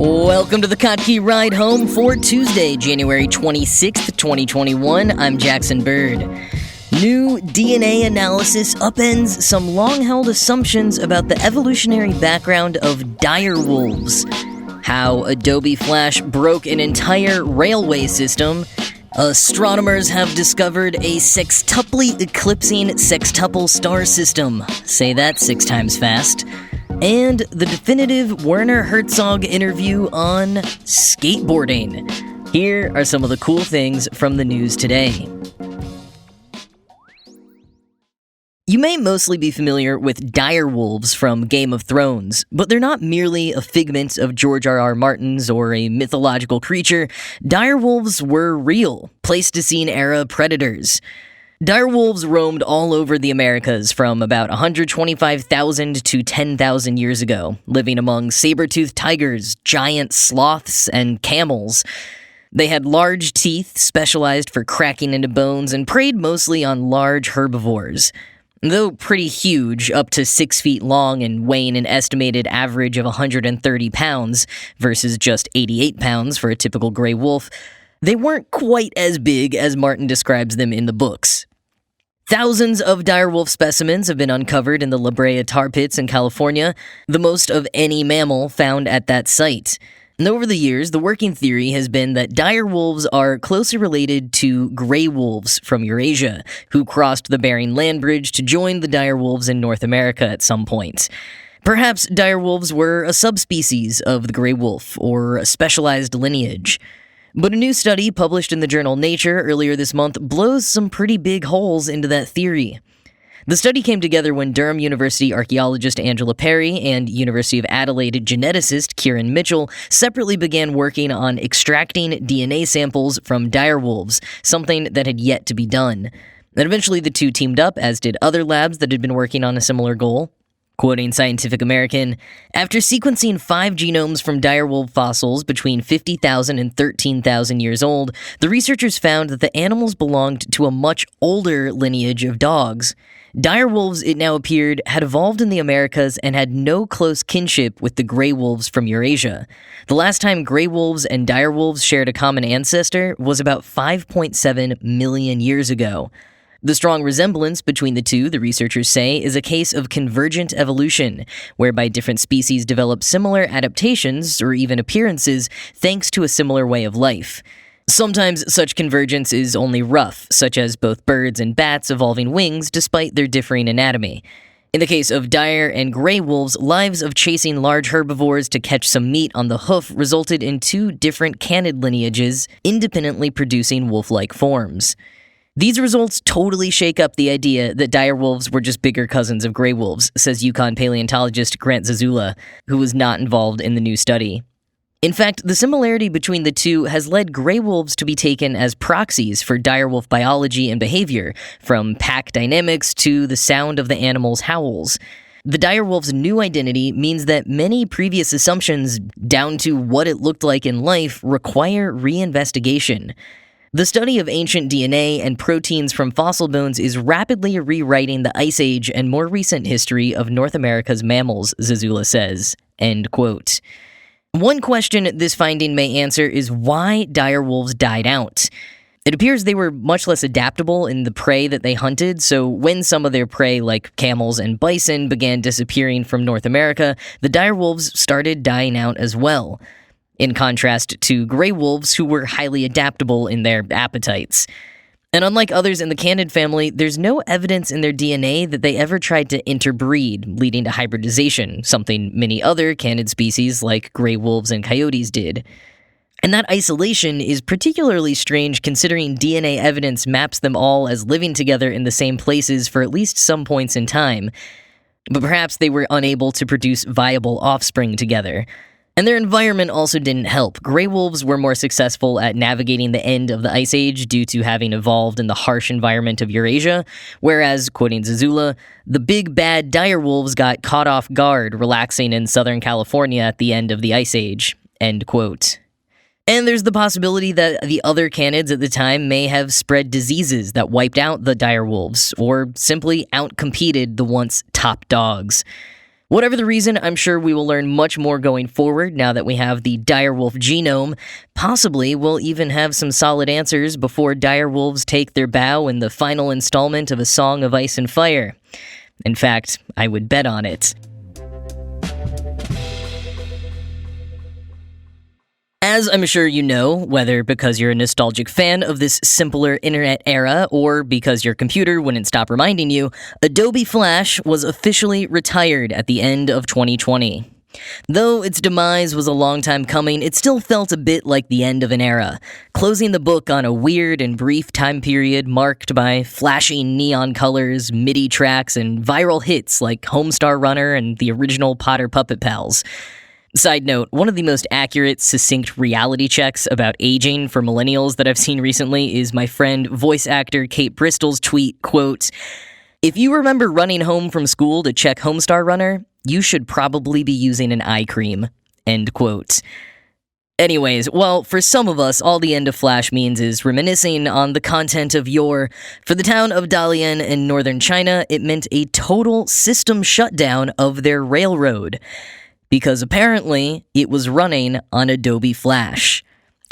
Welcome to the Kottke Ride Home for Tuesday, January 26th, 2021. I'm Jackson Bird. New DNA analysis upends some long-held assumptions about the evolutionary background of direwolves. How Adobe Flash broke an entire railway system. Astronomers have discovered a sextuply-eclipsing sextuple star system. Say that 6 times fast. And the definitive Werner Herzog interview on skateboarding. Here are some of the cool things from the news today. You may mostly be familiar with direwolves from Game of Thrones, but they're not merely a figment of George R.R. Martin's or a mythological creature. Direwolves were real, Pleistocene-era predators. Direwolves roamed all over the Americas from about 125,000 to 10,000 years ago, living among saber-toothed tigers, giant sloths, and camels. They had large teeth, specialized for cracking into bones, and preyed mostly on large herbivores. Though pretty huge, up to 6 feet long and weighing an estimated average of 130 pounds versus just 88 pounds for a typical gray wolf, they weren't quite as big as Martin describes them in the books. Thousands of direwolf specimens have been uncovered in the La Brea tar pits in California, the most of any mammal found at that site. And over the years, the working theory has been that direwolves are closely related to gray wolves from Eurasia, who crossed the Bering Land Bridge to join the direwolves in North America at some point. Perhaps direwolves were a subspecies of the gray wolf, or a specialized lineage. But a new study published in the journal Nature earlier this month blows some pretty big holes into that theory. The study came together when Durham University archaeologist Angela Perry and University of Adelaide geneticist Kieran Mitchell separately began working on extracting DNA samples from direwolves, something that had yet to be done. And eventually the two teamed up, as did other labs that had been working on a similar goal. Quoting Scientific American, after sequencing 5 genomes from direwolf fossils between 50,000 and 13,000 years old, the researchers found that the animals belonged to a much older lineage of dogs. Direwolves, it now appeared, had evolved in the Americas and had no close kinship with the gray wolves from Eurasia. The last time gray wolves and direwolves shared a common ancestor was about 5.7 million years ago. The strong resemblance between the two, the researchers say, is a case of convergent evolution, whereby different species develop similar adaptations or even appearances thanks to a similar way of life. Sometimes such convergence is only rough, such as both birds and bats evolving wings despite their differing anatomy. In the case of dire and gray wolves, lives of chasing large herbivores to catch some meat on the hoof resulted in 2 different canid lineages, independently producing wolf-like forms. These results totally shake up the idea that direwolves were just bigger cousins of gray wolves, says Yukon paleontologist Grant Zazula, who was not involved in the new study. In fact, the similarity between the two has led gray wolves to be taken as proxies for direwolf biology and behavior, from pack dynamics to the sound of the animal's howls. The direwolf's new identity means that many previous assumptions, down to what it looked like in life, require reinvestigation. The study of ancient DNA and proteins from fossil bones is rapidly rewriting the Ice Age and more recent history of North America's mammals, Zazula says. End quote. One question this finding may answer is why direwolves died out. It appears they were much less adaptable in the prey that they hunted, so when some of their prey, like camels and bison, began disappearing from North America, the direwolves started dying out as well. In contrast to gray wolves, who were highly adaptable in their appetites. And unlike others in the canid family, there's no evidence in their DNA that they ever tried to interbreed, leading to hybridization, something many other canid species like gray wolves and coyotes did. And that isolation is particularly strange considering DNA evidence maps them all as living together in the same places for at least some points in time. But perhaps they were unable to produce viable offspring together. And their environment also didn't help. Gray wolves were more successful at navigating the end of the Ice Age due to having evolved in the harsh environment of Eurasia, whereas, quoting Zazula, the big bad direwolves got caught off guard relaxing in Southern California at the end of the Ice Age. End quote. And there's the possibility that the other canids at the time may have spread diseases that wiped out the direwolves, or simply outcompeted the once top dogs. Whatever the reason, I'm sure we will learn much more going forward now that we have the Direwolf genome. Possibly we'll even have some solid answers before Direwolves take their bow in the final installment of A Song of Ice and Fire. In fact, I would bet on it. As I'm sure you know, whether because you're a nostalgic fan of this simpler internet era or because your computer wouldn't stop reminding you, Adobe Flash was officially retired at the end of 2020. Though its demise was a long time coming, it still felt a bit like the end of an era, closing the book on a weird and brief time period marked by flashing neon colors, MIDI tracks, and viral hits like Homestar Runner and the original Potter Puppet Pals. Side note, one of the most accurate, succinct reality checks about aging for millennials that I've seen recently is my friend, voice actor Kate Bristol's tweet, quote, "If you remember running home from school to check Homestar Runner, you should probably be using an eye cream." End quote. Anyways, well, for some of us, all the end of Flash means is reminiscing on the content of yore. For the town of Dalian in northern China, it meant a total system shutdown of their railroad, because apparently it was running on Adobe Flash.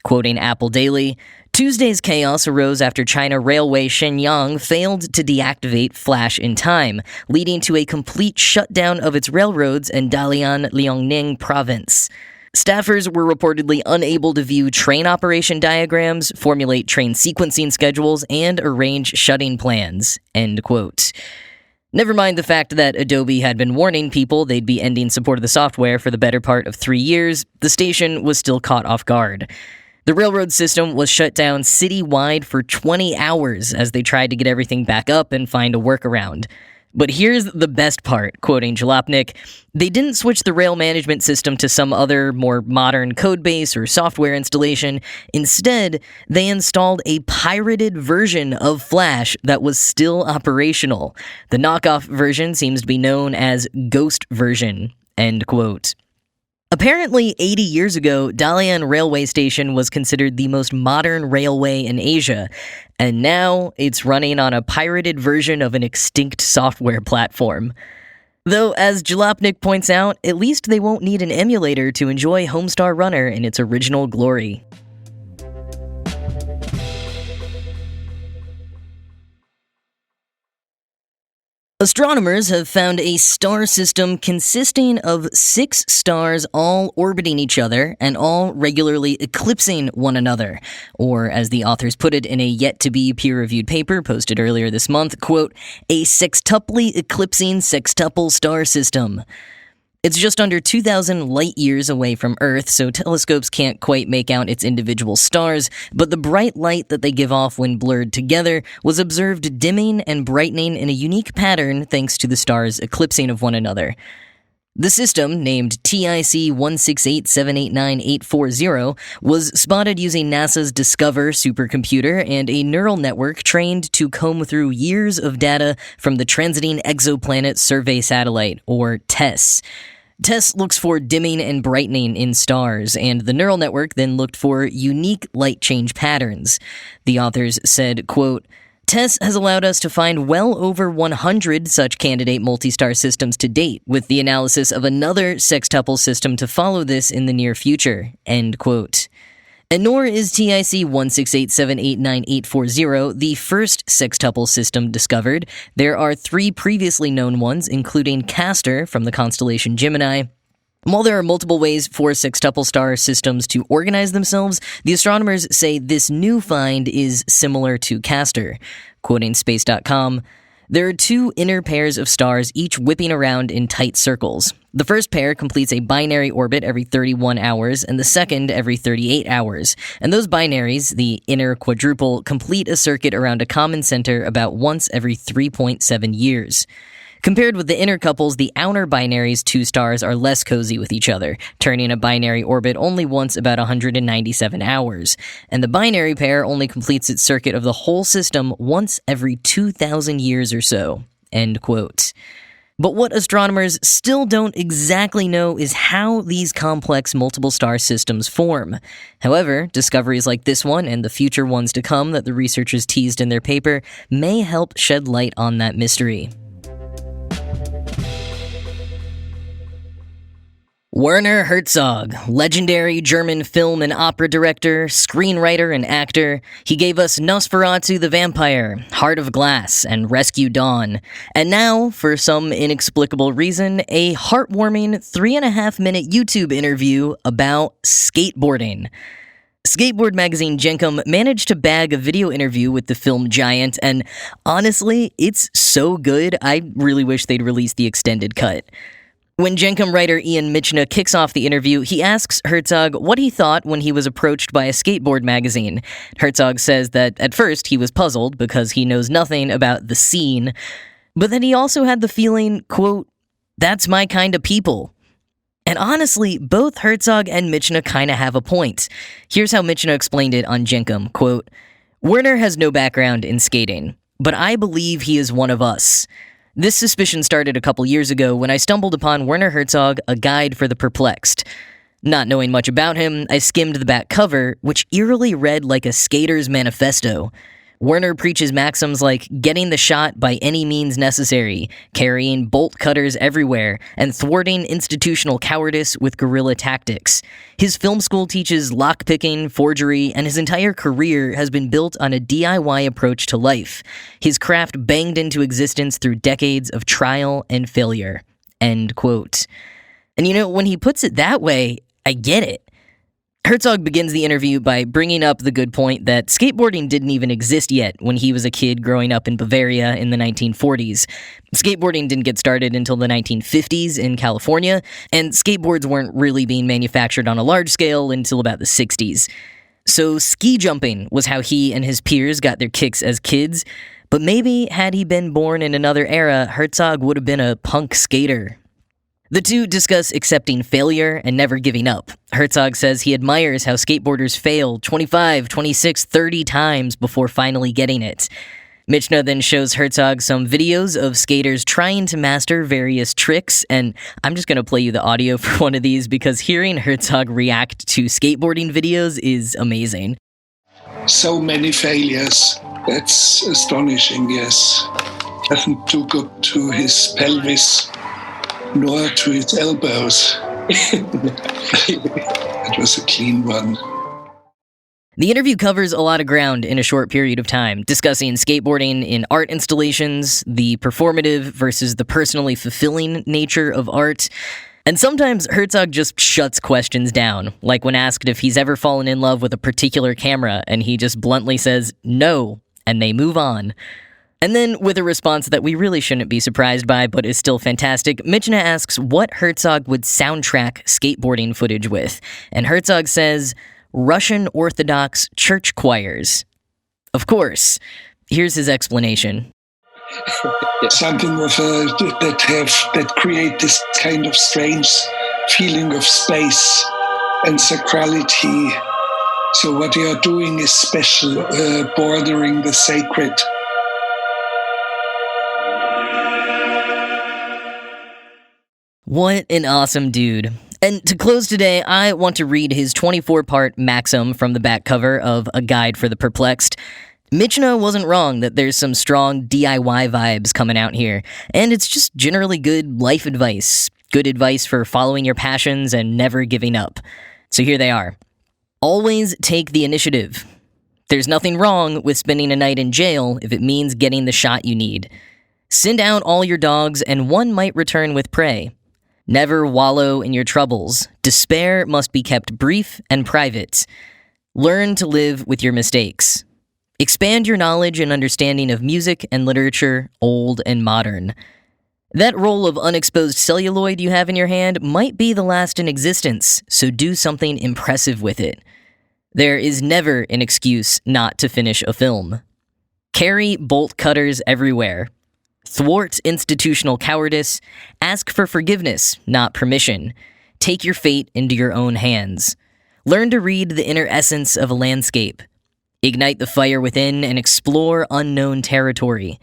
Quoting Apple Daily, "Tuesday's chaos arose after China Railway Shenyang failed to deactivate Flash in time, leading to a complete shutdown of its railroads in Dalian, Liaoning province. Staffers were reportedly unable to view train operation diagrams, formulate train sequencing schedules, and arrange shutting plans." End quote. Never mind the fact that Adobe had been warning people they'd be ending support of the software for the better part of 3 years, the station was still caught off guard. The railroad system was shut down citywide for 20 hours as they tried to get everything back up and find a workaround. But here's the best part, quoting Jalopnik, "They didn't switch the rail management system to some other, more modern codebase or software installation. Instead, they installed a pirated version of Flash that was still operational. The knockoff version seems to be known as Ghost Version." End quote. Apparently, 80 years ago, Dalian Railway Station was considered the most modern railway in Asia, and now it's running on a pirated version of an extinct software platform. Though, as Jalopnik points out, at least they won't need an emulator to enjoy Homestar Runner in its original glory. Astronomers have found a star system consisting of 6 stars all orbiting each other and all regularly eclipsing one another, or as the authors put it in a yet-to-be peer-reviewed paper posted earlier this month, quote, "a sextuply-eclipsing sextuple star system." It's just under 2,000 light-years away from Earth, so telescopes can't quite make out its individual stars, but the bright light that they give off when blurred together was observed dimming and brightening in a unique pattern thanks to the stars' eclipsing of one another. The system, named TIC 168789840, was spotted using NASA's Discover supercomputer and a neural network trained to comb through years of data from the Transiting Exoplanet Survey Satellite, or TESS. TESS looks for dimming and brightening in stars, and the neural network then looked for unique light change patterns. The authors said, quote, "TESS has allowed us to find well over 100 such candidate multi-star systems to date, with the analysis of another sextuple system to follow this in the near future." End quote. And nor is TIC 168789840 the first sextuple system discovered. There are 3 previously known ones, including Castor from the constellation Gemini. While there are multiple ways for sextuple star systems to organize themselves, the astronomers say this new find is similar to Castor. Quoting Space.com, "There are 2 inner pairs of stars each whipping around in tight circles. The first pair completes a binary orbit every 31 hours, and the second every 38 hours. And those binaries, the inner quadruple, complete a circuit around a common center about once every 3.7 years. Compared with the inner couples, the outer binaries' 2 stars are less cozy with each other, turning a binary orbit only once about 197 hours. And the binary pair only completes its circuit of the whole system once every 2,000 years or so." End quote. But what astronomers still don't exactly know is how these complex multiple star systems form. However, discoveries like this one and the future ones to come that the researchers teased in their paper may help shed light on that mystery. Werner Herzog, legendary German film and opera director, screenwriter, and actor. He gave us Nosferatu the Vampire, Heart of Glass, and Rescue Dawn. And now, for some inexplicable reason, a heartwarming 3.5-minute YouTube interview about skateboarding. Skateboard magazine Jenkem managed to bag a video interview with the film giant, and honestly, it's so good, I really wish they'd release the extended cut. When Jenkem writer Ian Michna kicks off the interview, he asks Herzog what he thought when he was approached by a skateboard magazine. Herzog says that at first he was puzzled because he knows nothing about the scene, but then he also had the feeling, quote, "That's my kind of people." And honestly, both Herzog and Michna kinda have a point. Here's how Michna explained it on Jenkem, quote, "Werner has no background in skating, but I believe he is one of us. This suspicion started a couple years ago when I stumbled upon Werner Herzog, A Guide for the Perplexed. Not knowing much about him, I skimmed the back cover, which eerily read like a skater's manifesto. Werner preaches maxims like getting the shot by any means necessary, carrying bolt cutters everywhere, and thwarting institutional cowardice with guerrilla tactics. His film school teaches lockpicking, forgery, and his entire career has been built on a DIY approach to life. His craft banged into existence through decades of trial and failure." End quote. And when he puts it that way, I get it. Herzog begins the interview by bringing up the good point that skateboarding didn't even exist yet when he was a kid growing up in Bavaria in the 1940s. Skateboarding didn't get started until the 1950s in California, and skateboards weren't really being manufactured on a large scale until about the 60s. So ski jumping was how he and his peers got their kicks as kids, but maybe had he been born in another era, Herzog would have been a punk skater. The two discuss accepting failure and never giving up. Herzog says he admires how skateboarders fail 25, 26, 30 times before finally getting it. Michna then shows Herzog some videos of skaters trying to master various tricks, and I'm just going to play you the audio for one of these because hearing Herzog react to skateboarding videos is amazing. So many failures. That's astonishing, yes. Doesn't do good to his pelvis nor to his elbows. It was a clean one. The interview covers a lot of ground in a short period of time, discussing skateboarding in art installations, the performative versus the personally fulfilling nature of art. And sometimes Herzog just shuts questions down, like when asked if he's ever fallen in love with a particular camera, and he just bluntly says, "No," and they move on. And then, with a response that we really shouldn't be surprised by, but is still fantastic, Michna asks what Herzog would soundtrack skateboarding footage with. And Herzog says, Russian Orthodox church choirs. Of course. Here's his explanation. Something of that create this kind of strange feeling of space and sacrality. So what they are doing is special, bordering the sacred. What an awesome dude. And to close today, I want to read his 24-part maxim from the back cover of A Guide for the Perplexed. Michna wasn't wrong that there's some strong DIY vibes coming out here, and it's just generally good life advice. Good advice for following your passions and never giving up. So here they are. Always take the initiative. There's nothing wrong with spending a night in jail if it means getting the shot you need. Send out all your dogs and one might return with prey. Never wallow in your troubles. Despair must be kept brief and private. Learn to live with your mistakes. Expand your knowledge and understanding of music and literature, old and modern. That roll of unexposed celluloid you have in your hand might be the last in existence, so do something impressive with it. There is never an excuse not to finish a film. Carry bolt cutters everywhere. Thwart institutional cowardice. Ask for forgiveness, not permission. Take your fate into your own hands. Learn to read the inner essence of a landscape. Ignite the fire within and explore unknown territory.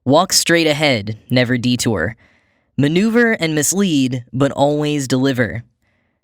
Walk straight ahead, never detour. Maneuver and mislead, but always deliver.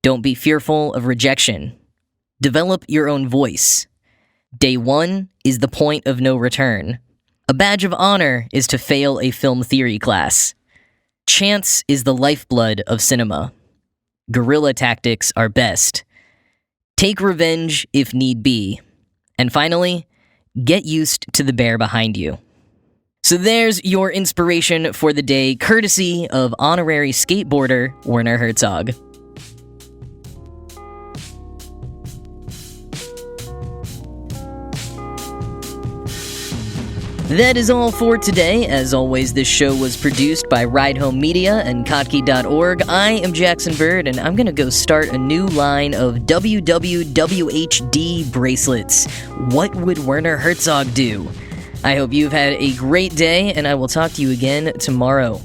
Don't be fearful of rejection. Develop your own voice. Day one is the point of no return. A badge of honor is to fail a film theory class. Chance is the lifeblood of cinema. guerrilla tactics are best. Take revenge if need be. And finally, get used to the bear behind you. So there's your inspiration for the day, courtesy of honorary skateboarder Werner Herzog. That is all for today. As always, this show was produced by Ride Home Media and Kottke.org. I am Jackson Bird, and I'm going to go start a new line of WWWHD bracelets. What would Werner Herzog do? I hope you've had a great day, and I will talk to you again tomorrow.